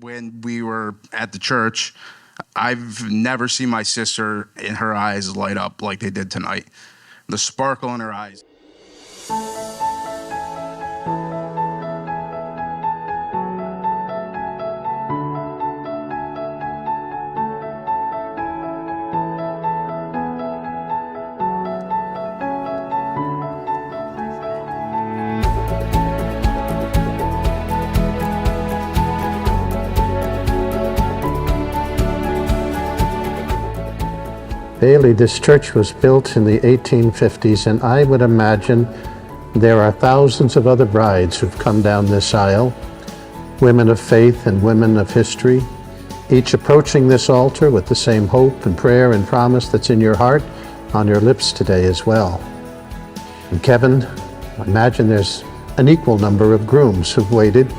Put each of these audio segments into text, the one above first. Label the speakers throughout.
Speaker 1: when we were at the church, I've never seen my sister in her eyes light up like they did tonight. The sparkle in her eyes.
Speaker 2: Baleigh, this church was built in the 1850s, and I would imagine there are thousands of other brides who've come down this aisle, women of faith and women of history, each approaching this altar with the same hope and prayer and promise that's in your heart, on your lips today as well. And Kevin, I imagine there's an equal number of grooms who've waited,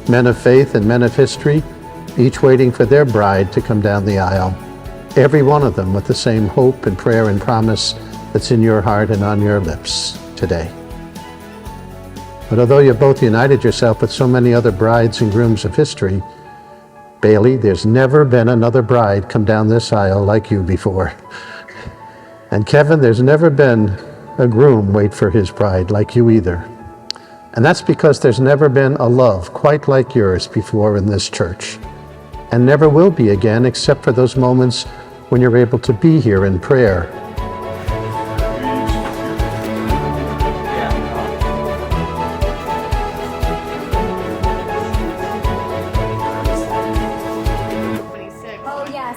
Speaker 2: men of faith and men of history, each waiting for their bride to come down the aisle. Every one of them with the same hope and prayer and promise that's in your heart and on your lips today. But although you've both united yourself with so many other brides and grooms of history, Baleigh, there's never been another bride come down this aisle like you before. And Kevin, there's never been a groom wait for his bride like you either. And that's because there's never been a love quite like yours before in this church, and never will be again, except for those moments when you're able to be here in prayer.
Speaker 3: Oh, yes.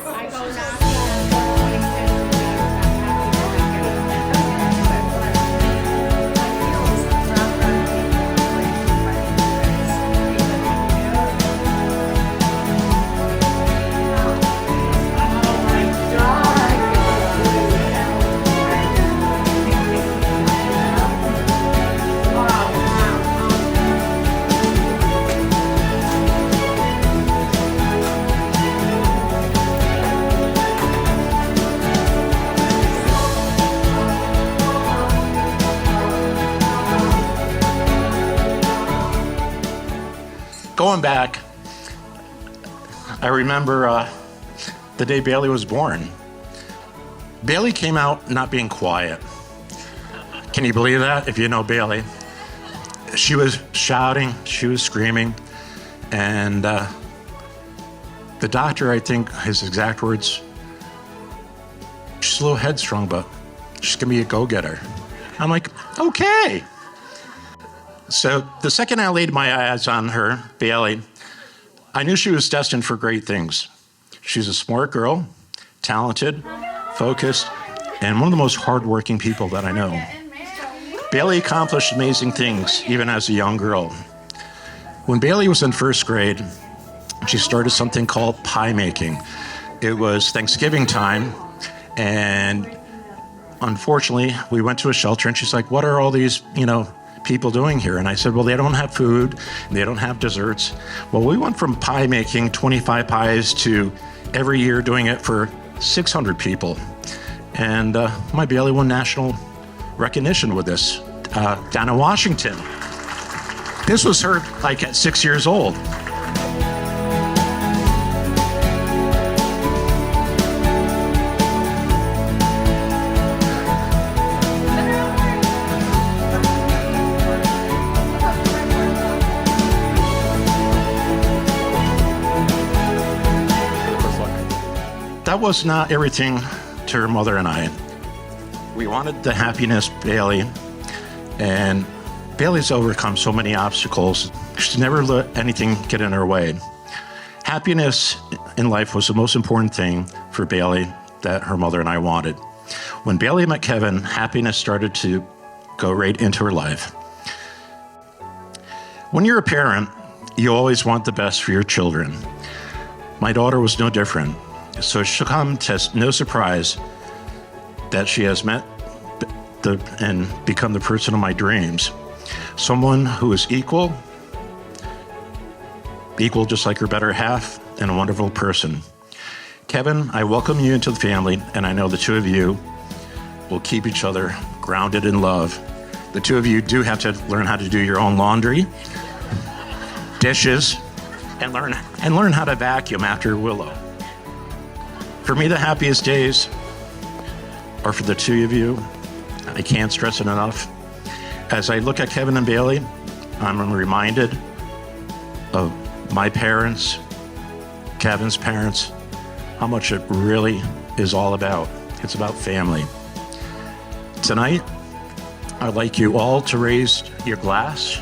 Speaker 4: Going back, I remember the day Baleigh was born. Baleigh came out not being quiet. Can you believe that, if you know Baleigh? She was shouting, she was screaming, and the doctor, I think his exact words, she's a little headstrong, but she's gonna be a go-getter. I'm like, okay. So the second I laid my eyes on her, Baleigh, I knew she was destined for great things. She's a smart girl, talented, focused, and one of the most hardworking people that I know. Baleigh accomplished amazing things, even as a young girl. When Baleigh was in first grade, she started something called pie making. It was Thanksgiving time, and unfortunately, we went to a shelter, and she's like, what are all these, people doing here? And I said, well, they don't have food, they don't have desserts. Well, we went from pie making 25 pies to every year doing it for 600 people. And my Baleigh won national recognition with this down in Washington. This was her like at 6 years old. That was not everything to her mother and I. We wanted the happiness Baleigh, and Baleigh's overcome so many obstacles. She's never let anything get in her way. Happiness in life was the most important thing for Baleigh that her mother and I wanted. When Baleigh met Kevin, happiness started to go right into her life. When you're a parent, you always want the best for your children. My daughter was no different. So she'll come to no surprise that she has met and become the person of my dreams. Someone who is equal just like her better half, and a wonderful person. Kevin, I welcome you into the family, and I know the two of you will keep each other grounded in love. The two of you do have to learn how to do your own laundry, dishes, and learn how to vacuum after Willow. For me, the happiest days are for the two of you. I can't stress it enough. As I look at Kevin and Baleigh, I'm reminded of my parents, Kevin's parents, how much it really is all about. It's about family. Tonight, I'd like you all to raise your glass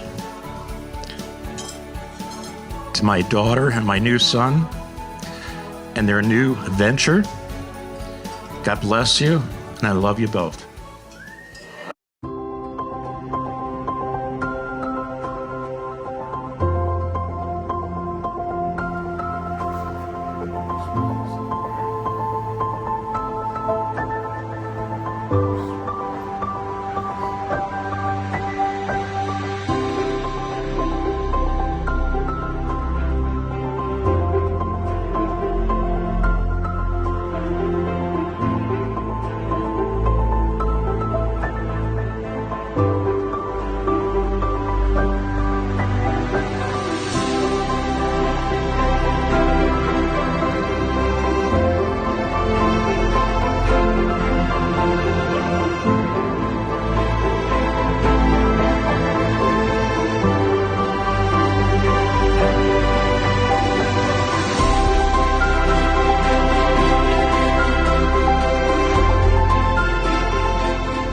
Speaker 4: to my daughter and my new son and their new venture. God bless you, and I love you both.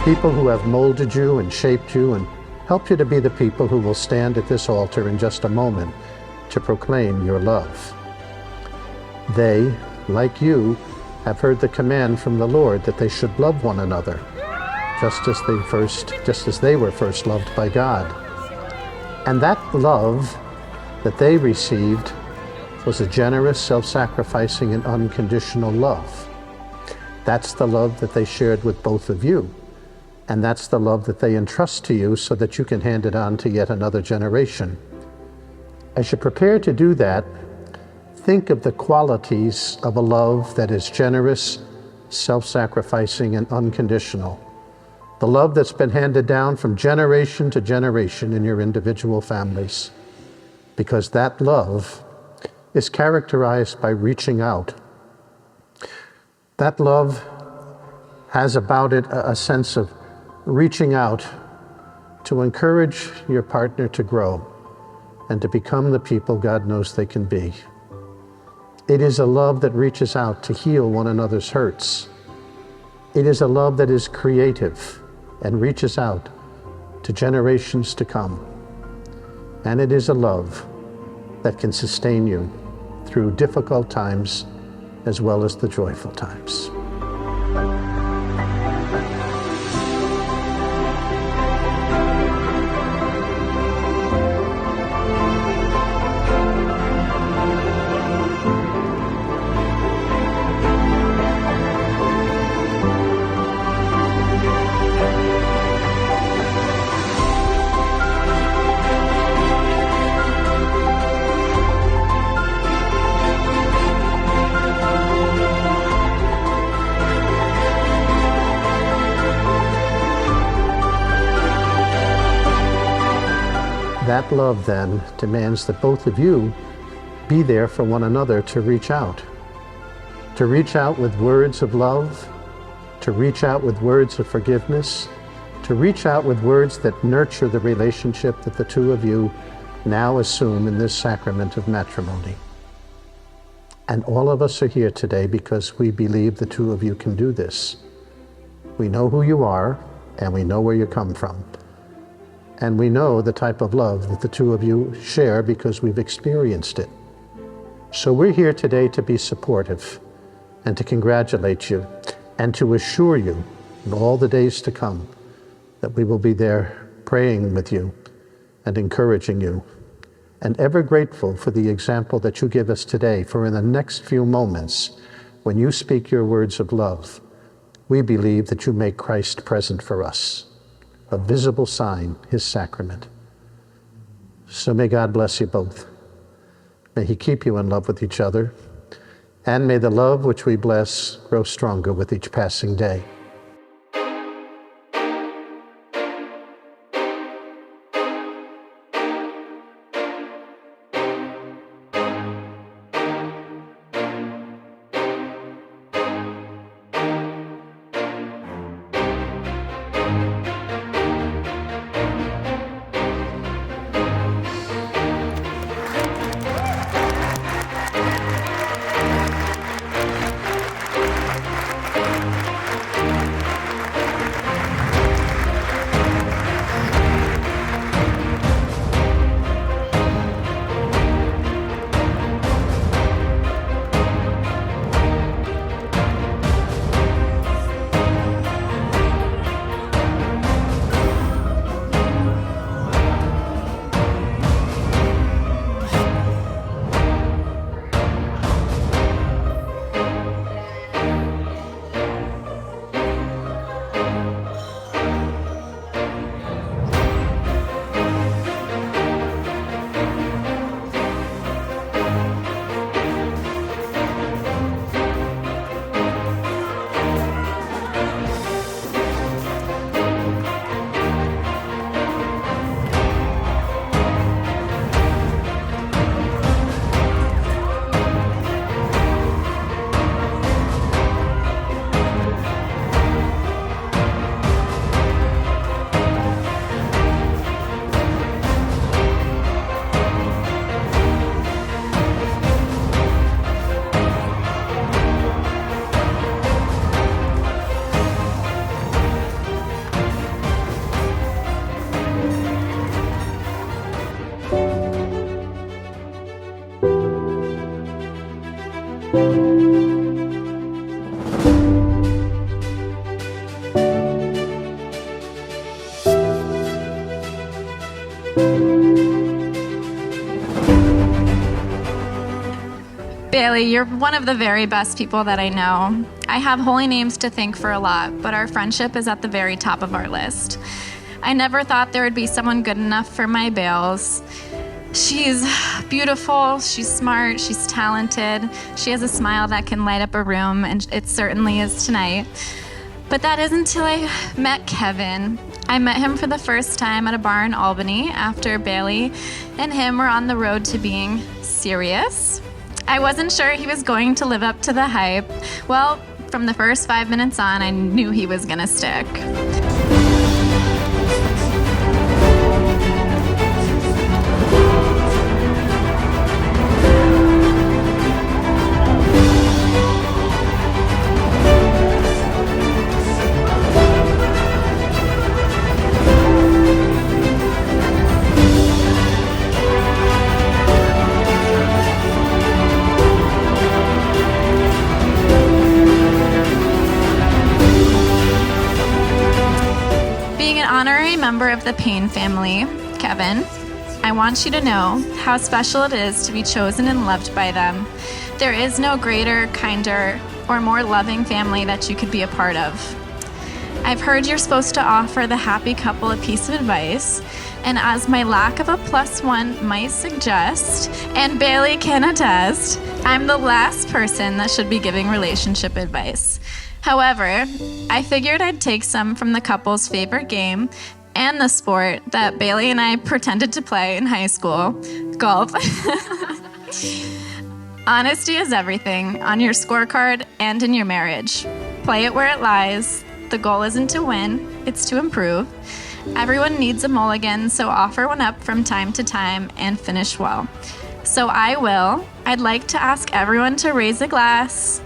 Speaker 2: People who have molded you and shaped you and helped you to be the people who will stand at this altar in just a moment to proclaim your love. They, like you, have heard the command from the Lord that they should love one another, just as they were first loved by God. And that love that they received was a generous, self-sacrificing, and unconditional love. That's the love that they shared with both of you. And that's the love that they entrust to you so that you can hand it on to yet another generation. As you prepare to do that, think of the qualities of a love that is generous, self-sacrificing, and unconditional. The love that's been handed down from generation to generation in your individual families. Because that love is characterized by reaching out. That love has about it a sense of reaching out to encourage your partner to grow and to become the people God knows they can be. It is a love that reaches out to heal one another's hurts. It is a love that is creative and reaches out to generations to come. And it is a love that can sustain you through difficult times as well as the joyful times. That love then demands that both of you be there for one another to reach out. To reach out with words of love, to reach out with words of forgiveness, to reach out with words that nurture the relationship that the two of you now assume in this sacrament of matrimony. And all of us are here today because we believe the two of you can do this. We know who you are, and we know where you come from. And we know the type of love that the two of you share because we've experienced it. So we're here today to be supportive and to congratulate you and to assure you in all the days to come that we will be there praying with you and encouraging you and ever grateful for the example that you give us today, for in the next few moments, when you speak your words of love, we believe that you make Christ present for us, a visible sign, his sacrament. So may God bless you both. May he keep you in love with each other, and may the love which we bless grow stronger with each passing day.
Speaker 3: Baleigh, you're one of the very best people that I know. I have holy names to thank for a lot, but our friendship is at the very top of our list. I never thought there would be someone good enough for my Bales. She's beautiful, she's smart, she's talented, she has a smile that can light up a room, and it certainly is tonight. But that is until I met Kevin. I met him for the first time at a bar in Albany after Baleigh and him were on the road to being serious. I wasn't sure he was going to live up to the hype. Well, from the first 5 minutes on, I knew he was gonna stick. Being an honorary member of the Payne family, Kevin, I want you to know how special it is to be chosen and loved by them. There is no greater, kinder, or more loving family that you could be a part of. I've heard you're supposed to offer the happy couple a piece of advice, and as my lack of a +1 might suggest, and Baleigh can attest, I'm the last person that should be giving relationship advice. However, I figured I'd take some from the couple's favorite game and the sport that Baleigh and I pretended to play in high school, golf. Honesty is everything on your scorecard and in your marriage. Play it where it lies. The goal isn't to win, it's to improve. Everyone needs a mulligan, so offer one up from time to time and finish well. So I will. I'd like to ask everyone to raise a glass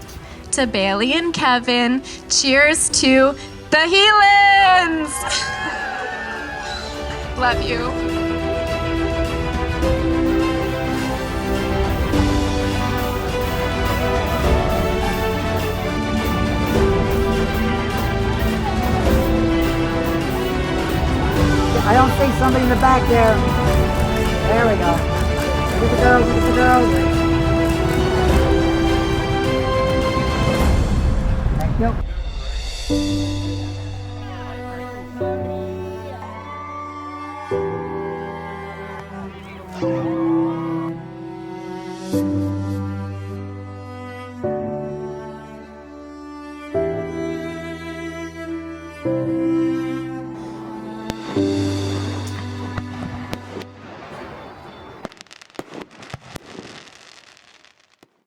Speaker 3: to Baleigh and Kevin. Cheers to the Helens! Love you.
Speaker 5: I don't see somebody in the back there. There we go. Look at the girls, look at the girls.